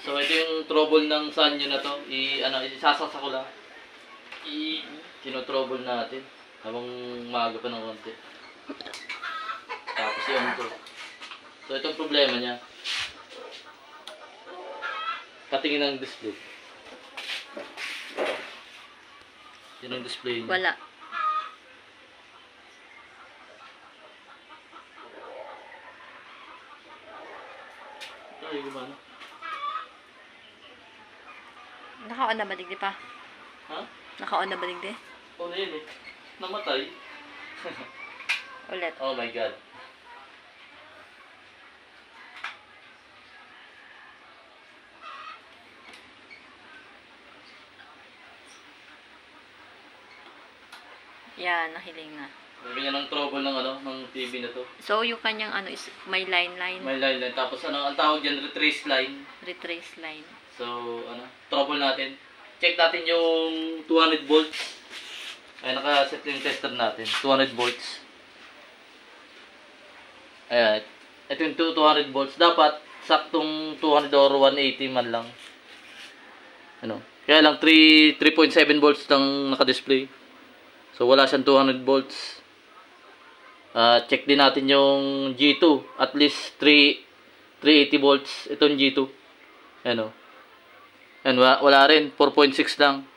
So ito yung trouble ng sanyo na to. Isasaksak ko lang. Kino-trouble natin habang maaga pa ng konti. Tapos yung to. So itong problema niya. Patingin ng display. Yun ang display niya. Wala. Ay, gumana. Naka-on na ba digdi pa? Ha? Naka-on na ba digdi? Oh, na yun eh. Namatay. Ulit. Oh my God. Yan, nahiling na. Ganyan ang trouble ng TV na to. So, yung kanyang is may line. May line. Tapos ang tawag dyan, retrace line. Retrace line. So, trouble natin. Check natin yung 200 volts. Ay, nakaset yung tester natin. 200 volts. Ayan. Ito yung 200 volts. Dapat, saktong 200 or 180 man lang. Kaya lang, 3.7 volts lang naka-display. So, wala siyang 200 volts. Check din natin yung G2. At least 380 volts. Itong G2. Ayan o. Ayan, wala rin. 4.6 lang.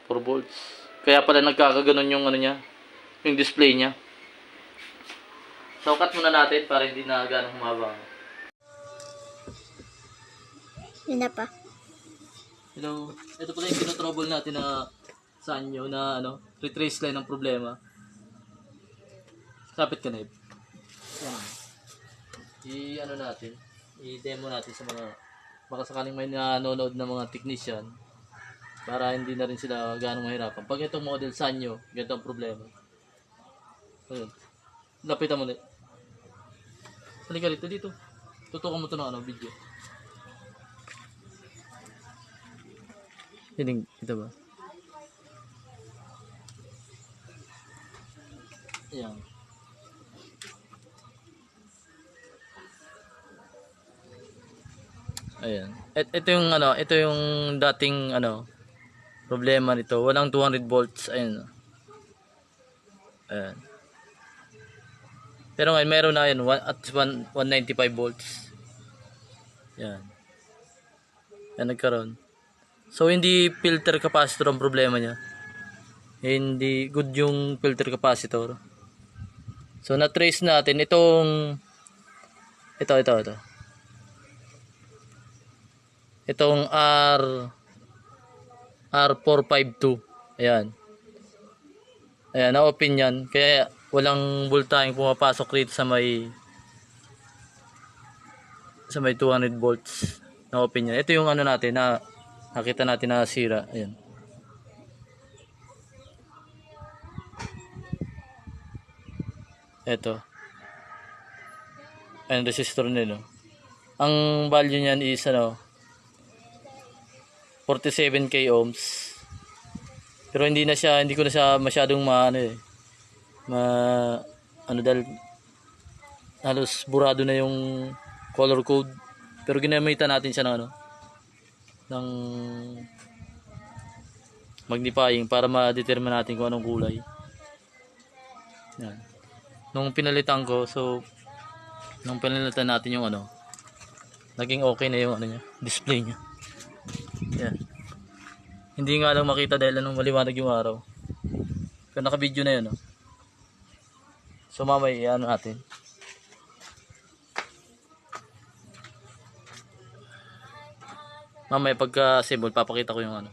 4 volts. Kaya pala nagkakaganon yung niya. Yung display niya. So, cut muna natin para hindi na ganong humaba. Yun na pa. Hello. Ito pala yung trouble natin na sanyo na retrace line ng problema. Kapit ka na eh. Natin. I-demo natin sa mga baka sakaling may nanonood na mga technician para hindi na rin sila ganong mahirapan. Pag itong model sanyo, ganito ang problema. Ayun. Lapitan mo ulit. Halika rito dito. Tutukan mo ito ng video. Ito ba? Ayan. Ayan. Ito yung dating problema nito. Walang 200 volts. Ayan. Ayan. Pero ngayon meron na 195 volts. Ayan. Ayan, nagkaroon. So hindi filter capacitor ang problema niya. Hindi good yung filter capacitor. So na-trace natin itong ito. Itong R452. Ayan. Ayan, na-open yan. Kaya walang voltaheng pumapasok rito sa may 200 volts. Na-open yan. Ito yung natin na nakita natin na sira. Ayan. Ito. Ayan, resistor nila. Ang value niyan is 47k ohms. Pero hindi ko na siya masyadong dahil halos burado na yung color code. Pero ginamitan natin siya ng magnifying para ma-determine natin kung anong kulay. Yan. Nung pinalitan natin yung naging okay na yung display niya. Yan. Hindi nga lang makita dahil maliwanag yung araw. Pero naka-video na yun. So mamaya natin. Mamaya pagka-assemble papakita ko yung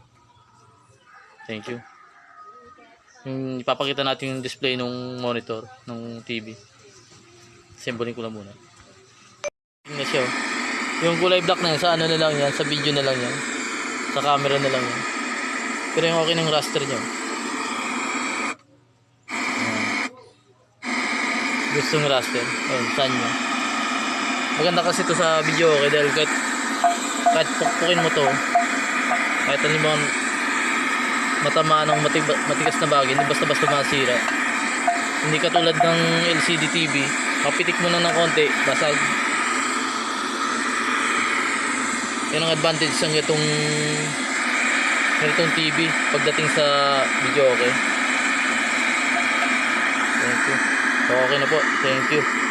Thank you. Yung ipapakita natin yung display ng monitor ng TV. Assemblein ko lang muna. Tingnan siya. Yung kulay black na yan, sa na lang yan, sa video na lang yan. Sa camera na lang yan. Pero yung okay ng raster niya. Gusto ng raster. Ayun, saan niya. Maganda kasi ito sa video okay dahil kahit pukpukin mo to, kahit halimbawa matamaan ng matigas na bagay, hindi basta-basta masira. Hindi katulad ng LCD TV, mapitik mo na ng konti, basag. Yan ang advantage ng itong TV pagdating sa video, okay? Thank you. So, okay na po. Thank you.